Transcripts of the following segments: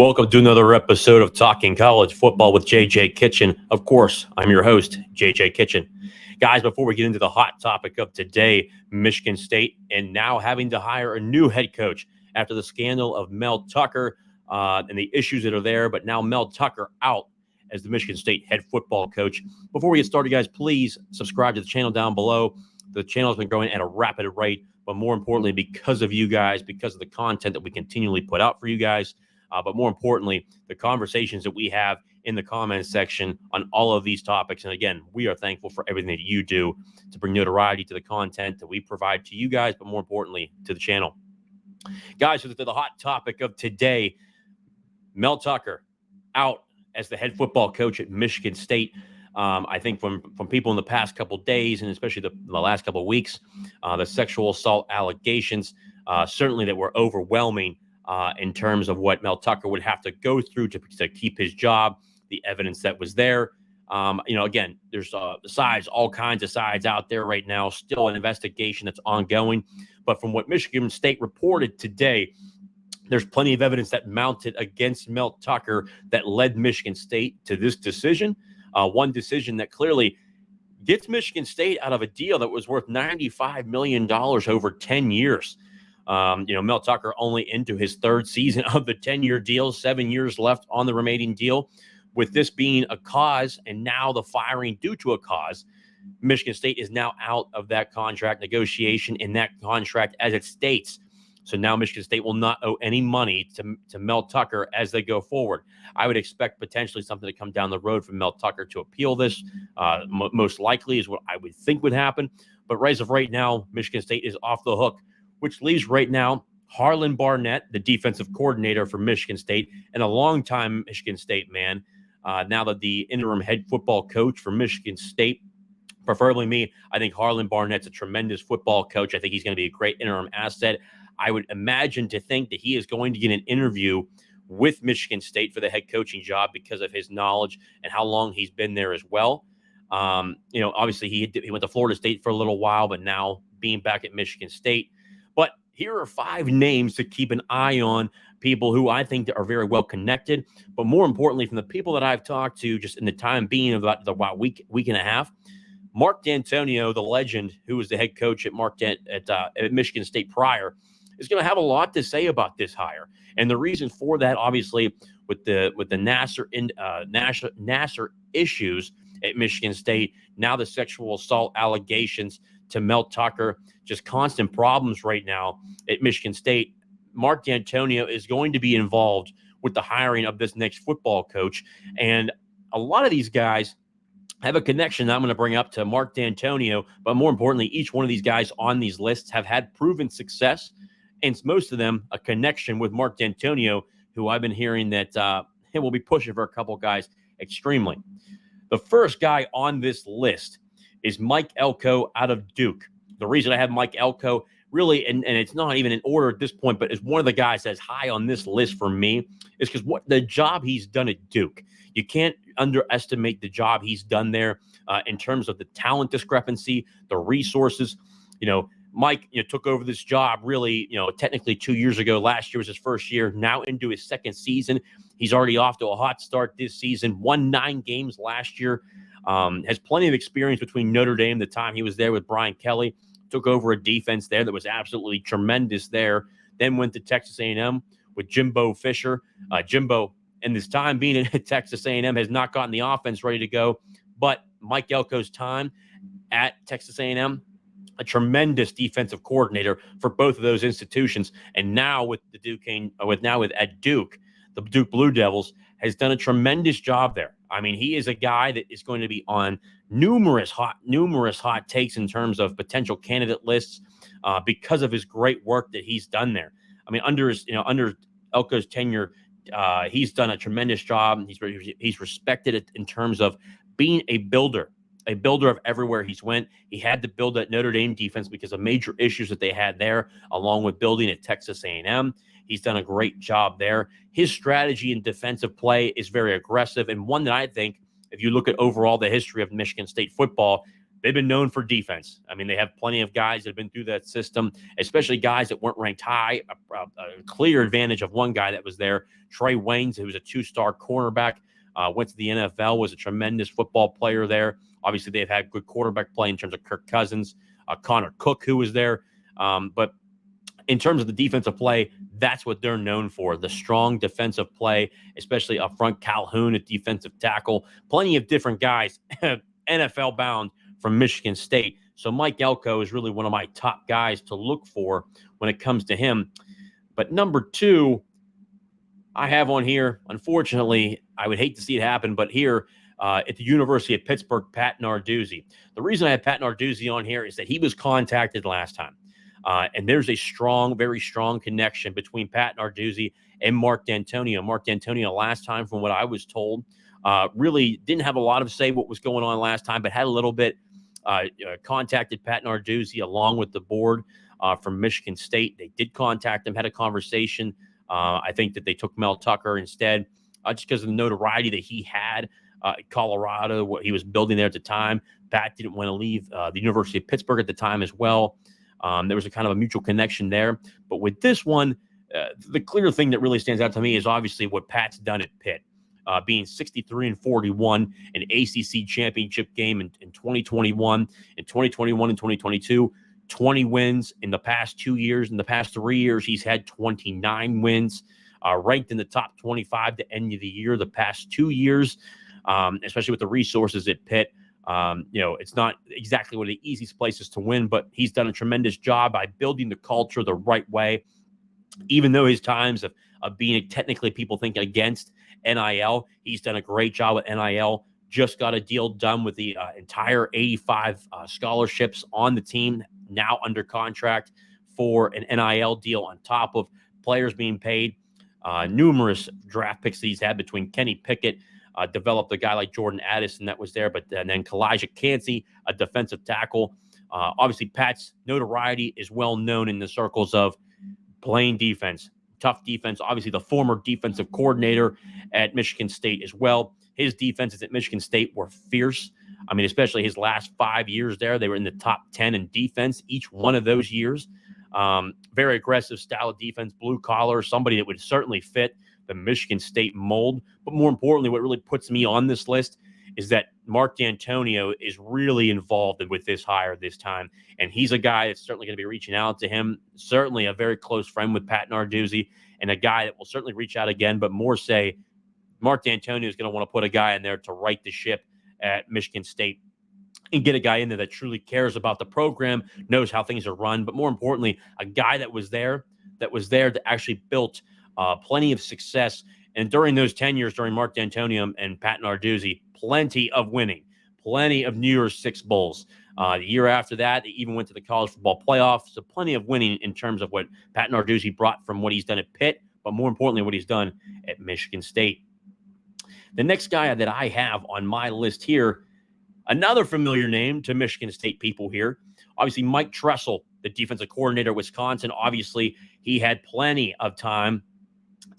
Welcome to another episode of Talking College Football with JJ Kitchen. Of course, I'm your host, JJ Kitchen. Guys, before we get into the hot topic of today, Michigan State, and now having to hire a new head coach after the scandal of Mel Tucker and the issues that are there, but now Mel Tucker out as the Michigan State head football coach. Before we get started, guys, please subscribe to the channel down below. The channel has been growing at a rapid rate, but more importantly, because of you guys, because of the content that we continually put out for you guys, but more importantly, the conversations that we have in the comments section on all of these topics. And again, we are thankful for everything that you do to bring notoriety to the content that we provide to you guys, but more importantly, to the channel. Guys, so to the hot topic of today, Mel Tucker out as the head football coach at Michigan State. I think from people in the past couple of days, and especially the last couple of weeks, the sexual assault allegations, certainly that were overwhelming in terms of what Mel Tucker would have to go through to keep his job, the evidence that was there. Again, there's all kinds of sides out there right now, still an investigation that's ongoing. But from what Michigan State reported today, there's plenty of evidence that mounted against Mel Tucker that led Michigan State to this decision. One decision that clearly gets Michigan State out of a deal that was worth $95 million over 10 years. Mel Tucker only into his third season of the 10-year deal, 7 years left on the remaining deal. With this being a cause and now the firing due to a cause, Michigan State is now out of that contract negotiation in that contract as it states. So now Michigan State will not owe any money to Mel Tucker as they go forward. I would expect potentially something to come down the road from Mel Tucker to appeal this. Most likely is what I would think would happen. But as of right now, Michigan State is off the hook, which leaves right now Harlon Barnett, the defensive coordinator for Michigan State, and a longtime Michigan State man, now that the interim head football coach for Michigan State, preferably me. I think Harlon Barnett's a tremendous football coach. I think he's going to be a great interim asset. I would imagine to think that he is going to get an interview with Michigan State for the head coaching job because of his knowledge and how long he's been there as well. Obviously he went to Florida State for a little while, but now being back at Michigan State. But here are 5 names to keep an eye on, people who I think are very well connected. But more importantly, from the people that I've talked to just in the time being about the week and a half, Mark D'Antonio, the legend who was the head coach at Michigan State prior, is going to have a lot to say about this hire. And the reason for that, obviously, with the Nassar issues at Michigan State, now the sexual assault allegations to Mel Tucker, just constant problems right now at Michigan State. Mark D'Antonio is going to be involved with the hiring of this next football coach. And a lot of these guys have a connection that I'm going to bring up to Mark D'Antonio. But more importantly, each one of these guys on these lists have had proven success. And most of them a connection with Mark D'Antonio, who I've been hearing that he will be pushing for a couple guys extremely. The first guy on this list is Mike Elko out of Duke. The reason I have Mike Elko really, and it's not even in order at this point, but is one of the guys that's high on this list for me, is because what the job he's done at Duke. You can't underestimate the job he's done there in terms of the talent discrepancy, the resources. Mike, took over this job really, technically 2 years ago. Last year was his first year, now into his second season. He's already off to a hot start this season, won 9 games last year. Has plenty of experience between Notre Dame, the time he was there with Brian Kelly, took over a defense there that was absolutely tremendous there, then went to Texas A&M with Jimbo Fisher. Jimbo, in this time being at Texas A&M, has not gotten the offense ready to go, but Mike Elko's time at Texas A&M, a tremendous defensive coordinator for both of those institutions, and now with the at Duke, the Duke Blue Devils, has done a tremendous job there. I mean, he is a guy that is going to be on numerous hot takes in terms of potential candidate lists because of his great work that he's done there. I mean, under Elko's tenure, he's done a tremendous job. He's respected in terms of being a builder of everywhere he's went. He had to build that Notre Dame defense because of major issues that they had there, along with building at Texas A&M. He's done a great job there. His strategy in defensive play is very aggressive, and one that I think, if you look at overall the history of Michigan State football, they've been known for defense. I mean, they have plenty of guys that have been through that system, especially guys that weren't ranked high. A clear advantage of one guy that was there, Trey Waynes, who was a 2-star cornerback, went to the NFL, was a tremendous football player there. Obviously, they've had good quarterback play in terms of Kirk Cousins, Connor Cook, who was there. But in terms of the defensive play, that's what they're known for, the strong defensive play, especially up front. Calhoun at defensive tackle, plenty of different guys, NFL bound from Michigan State. So Mike Elko is really one of my top guys to look for when it comes to him. But number 2, I have on here, unfortunately, I would hate to see it happen, but here at the University of Pittsburgh, PITT Narduzzi. The reason I have PITT Narduzzi on here is that he was contacted last time. And there's a strong, very strong connection between PITT Narduzzi and Mark D'Antonio. Mark D'Antonio last time, from what I was told, really didn't have a lot of say what was going on last time, but had a little bit, contacted PITT Narduzzi along with the board from Michigan State. They did contact him, had a conversation. I think that they took Mel Tucker instead, just because of the notoriety that he had at Colorado, what he was building there at the time. Pat didn't want to leave the University of Pittsburgh at the time as well. There was a kind of a mutual connection there. But with this one, the clear thing that really stands out to me is obviously what Pat's done at Pitt, being 63-41, an ACC championship game in 2021, in 2021 and 2022, 20 wins in the past 2 years. In the past 3 years, he's had 29 wins, ranked in the top 25 to end of the year the past 2 years, especially with the resources at Pitt. It's not exactly one of the easiest places to win, but he's done a tremendous job by building the culture the right way. Even though his times of being technically people think against NIL, he's done a great job with NIL. Just got a deal done with the entire 85 scholarships on the team, now under contract for an NIL deal on top of players being paid. Numerous draft picks that he's had between Kenny Pickett, developed a guy like Jordan Addison that was there, but then Kalijah Cansey, a defensive tackle. Obviously, Pat's notoriety is well known in the circles of playing defense, tough defense. Obviously, the former defensive coordinator at Michigan State as well. His defenses at Michigan State were fierce. I mean, especially his last 5 years there, they were in the top 10 in defense each one of those years. Very aggressive style of defense, blue collar, somebody that would certainly fit the Michigan State mold. But more importantly, what really puts me on this list is that Mark D'Antonio is really involved with this hire this time. And he's a guy that's certainly going to be reaching out to him, certainly a very close friend with PITT Narduzzi, and a guy that will certainly reach out again, but more say Mark D'Antonio is going to want to put a guy in there to right the ship at Michigan State and get a guy in there that truly cares about the program, knows how things are run, but more importantly, a guy that was there that actually built plenty of success. And during those 10 years, during Mark D'Antonio and PITT Narduzzi, plenty of winning, plenty of New Year's Six Bowls. The year after that, they even went to the college football playoff. So plenty of winning in terms of what PITT Narduzzi brought from what he's done at Pitt, but more importantly, what he's done at Michigan State. The next guy that I have on my list here, another familiar name to Michigan State people here, obviously Mike Trussell, the defensive coordinator at Wisconsin. Obviously, he had plenty of time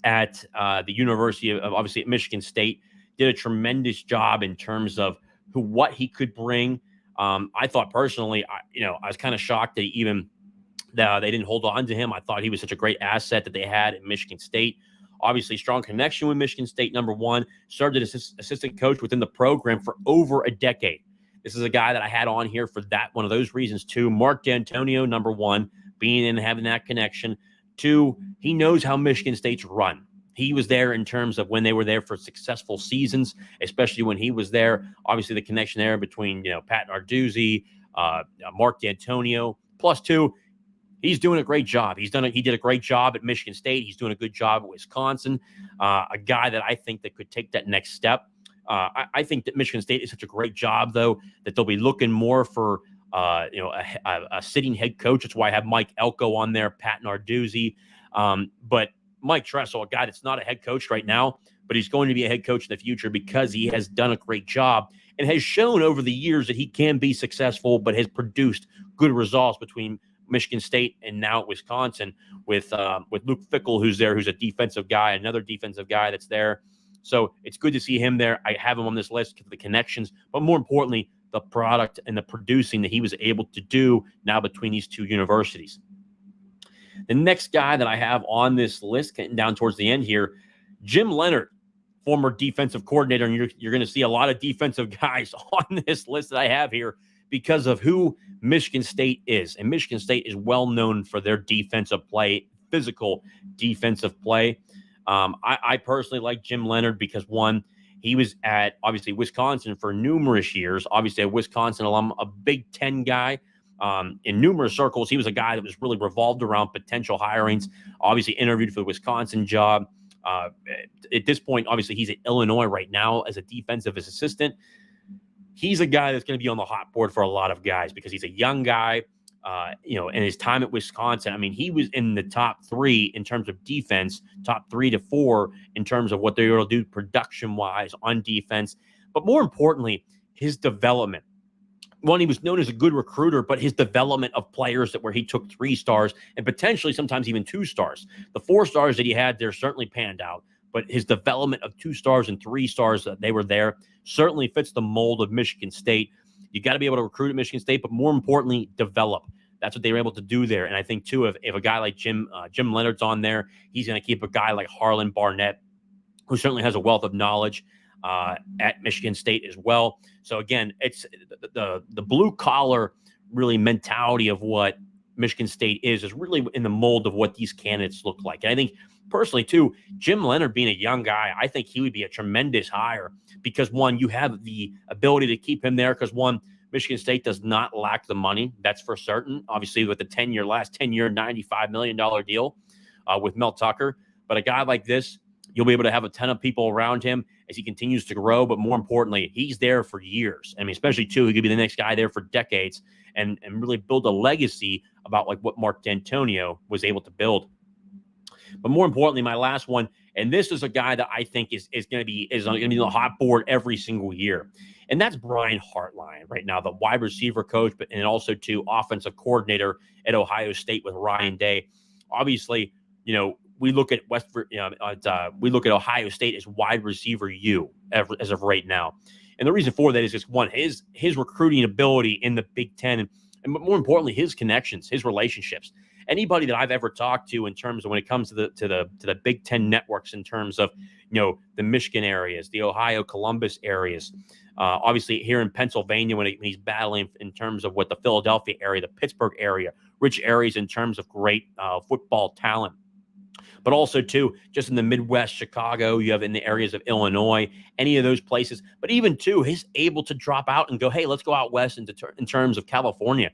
at the University of, obviously at Michigan State, did a tremendous job in terms of what he could bring. I thought personally, I was kind of shocked that they didn't hold on to him. I thought he was such a great asset that they had at Michigan State. Obviously, strong connection with Michigan State, number one. Served as assistant coach within the program for over a decade. This is a guy that I had on here for that one of those reasons, too. Mark D'Antonio, number one, being in and having that connection. Two, he knows how Michigan State's run. He was there in terms of when they were there for successful seasons, especially when he was there. Obviously, the connection there between PITT Narduzzi, Mark D'Antonio. Plus two, he's doing a great job. He did a great job at Michigan State. He's doing a good job at Wisconsin. A guy that I think that could take that next step. I think that Michigan State is such a great job, though, that they'll be looking more for a sitting head coach. That's why I have Mike Elko on there, PITT Narduzzi. But Mike Trussell, a guy that's not a head coach right now, but he's going to be a head coach in the future because he has done a great job and has shown over the years that he can be successful, but has produced good results between Michigan State and now at Wisconsin with Luke Fickell, who's there, who's a defensive guy, another defensive guy that's there. So it's good to see him there. I have him on this list because of the connections, but more importantly, the product and the producing that he was able to do now between these two universities. The next guy that I have on this list, getting down towards the end here, Jim Leonhard, former defensive coordinator. And you're going to see a lot of defensive guys on this list that I have here because of who Michigan State is. And Michigan State is well known for their defensive play, physical defensive play. I personally like Jim Leonhard because, one, he was at, obviously, Wisconsin for numerous years. Obviously, a Wisconsin alum, a Big Ten guy. In numerous circles, he was a guy that was really revolved around potential hirings. Obviously, interviewed for the Wisconsin job. At this point, obviously, he's at Illinois right now as a defensive assistant. He's a guy that's going to be on the hot board for a lot of guys because he's a young guy. In his time at Wisconsin, I mean, he was in the top 3 in terms of defense, top 3 to 4 in terms of what they were able to do production-wise on defense. But more importantly, his development. One, he was known as a good recruiter, but his development of players that where he took 3 stars and potentially sometimes even 2 stars. The 4 stars that he had there certainly panned out, but his development of 2 stars and 3 stars that they were there certainly fits the mold of Michigan State. You got to be able to recruit at Michigan State, but more importantly, develop. That's what they were able to do there. And I think, too, if a guy like Jim Leonhard's on there, he's going to keep a guy like Harlan Barnett, who certainly has a wealth of knowledge at Michigan State as well. So, again, it's the blue-collar really mentality of what Michigan State is really in the mold of what these candidates look like. And I think, personally, too, Jim Leonhard being a young guy, I think he would be a tremendous hire because, one, you have the ability to keep him there because, one, Michigan State does not lack the money. That's for certain. Obviously, with the last 10-year, $95 million deal with Mel Tucker. But a guy like this, you'll be able to have a ton of people around him as he continues to grow. But more importantly, he's there for years. I mean, especially, too, he could be the next guy there for decades and really build a legacy about like what Mark D'Antonio was able to build. But more importantly, my last one, and this is a guy that I think is going to be on the hot board every single year. And that's Brian Hartline right now, the wide receiver coach, but and also too offensive coordinator at Ohio State with Ryan Day. Obviously, we look at we look at Ohio State as wide receiver U as of right now. And the reason for that is just, one, his recruiting ability in the Big Ten, and more importantly, his connections, his relationships. Anybody that I've ever talked to in terms of when it comes to the Big Ten networks, in terms of the Michigan areas, the Ohio Columbus areas, obviously here in Pennsylvania when he's battling in terms of what the Philadelphia area, the Pittsburgh area, rich areas in terms of great football talent. But also, too, just in the Midwest, Chicago, you have in the areas of Illinois, any of those places. But even, too, he's able to drop out and go, hey, let's go out west in terms of California.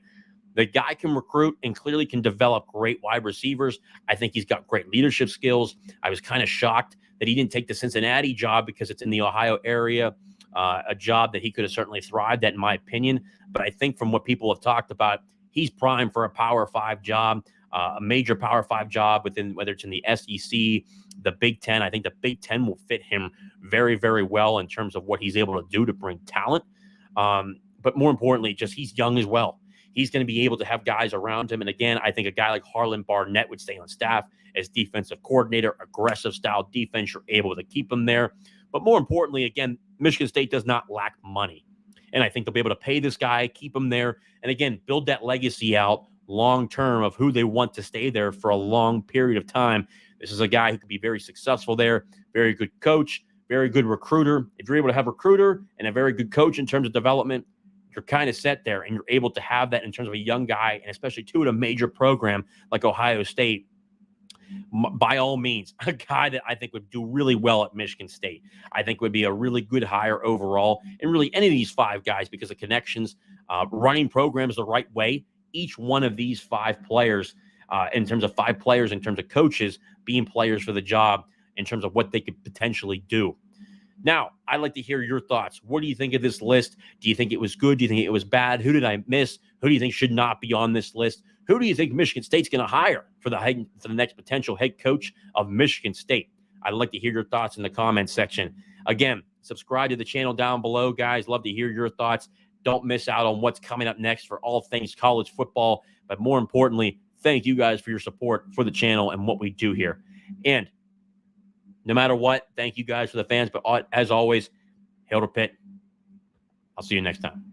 The guy can recruit and clearly can develop great wide receivers. I think he's got great leadership skills. I was kind of shocked that he didn't take the Cincinnati job because it's in the Ohio area, a job that he could have certainly thrived at, in my opinion. But I think from what people have talked about, he's primed for a Power 5 job. A major Power 5 job within, whether it's in the SEC, the Big Ten. I think the Big Ten will fit him very, very well in terms of what he's able to do to bring talent. But more importantly, just he's young as well. He's going to be able to have guys around him. And again, I think a guy like Harlan Barnett would stay on staff as defensive coordinator, aggressive style defense. You're able to keep him there. But more importantly, again, Michigan State does not lack money. And I think they'll be able to pay this guy, keep him there, and again, build that legacy out long-term of who they want to stay there for a long period of time. This is a guy who could be very successful there, very good coach, very good recruiter. If you're able to have a recruiter and a very good coach in terms of development, you're kind of set there, and you're able to have that in terms of a young guy, and especially too at a major program like Ohio State. By all means, a guy that I think would do really well at Michigan State. I think would be a really good hire overall, and really any of these 5 guys because of connections, running programs the right way. Each one of these 5 players, in terms of 5 players, in terms of coaches being players for the job, in terms of what they could potentially do. Now, I'd like to hear your thoughts. What do you think of this list? Do you think it was good? Do you think it was bad? Who did I miss? Who do you think should not be on this list? Who do you think Michigan State's going to hire for the next potential head coach of Michigan State? I'd like to hear your thoughts in the comments section. Again, subscribe to the channel down below, guys. Love to hear your thoughts. Don't miss out on what's coming up next for all things college football. But more importantly, thank you guys for your support for the channel and what we do here. And no matter what, thank you guys for the fans. But as always, hail to PITT. I'll see you next time.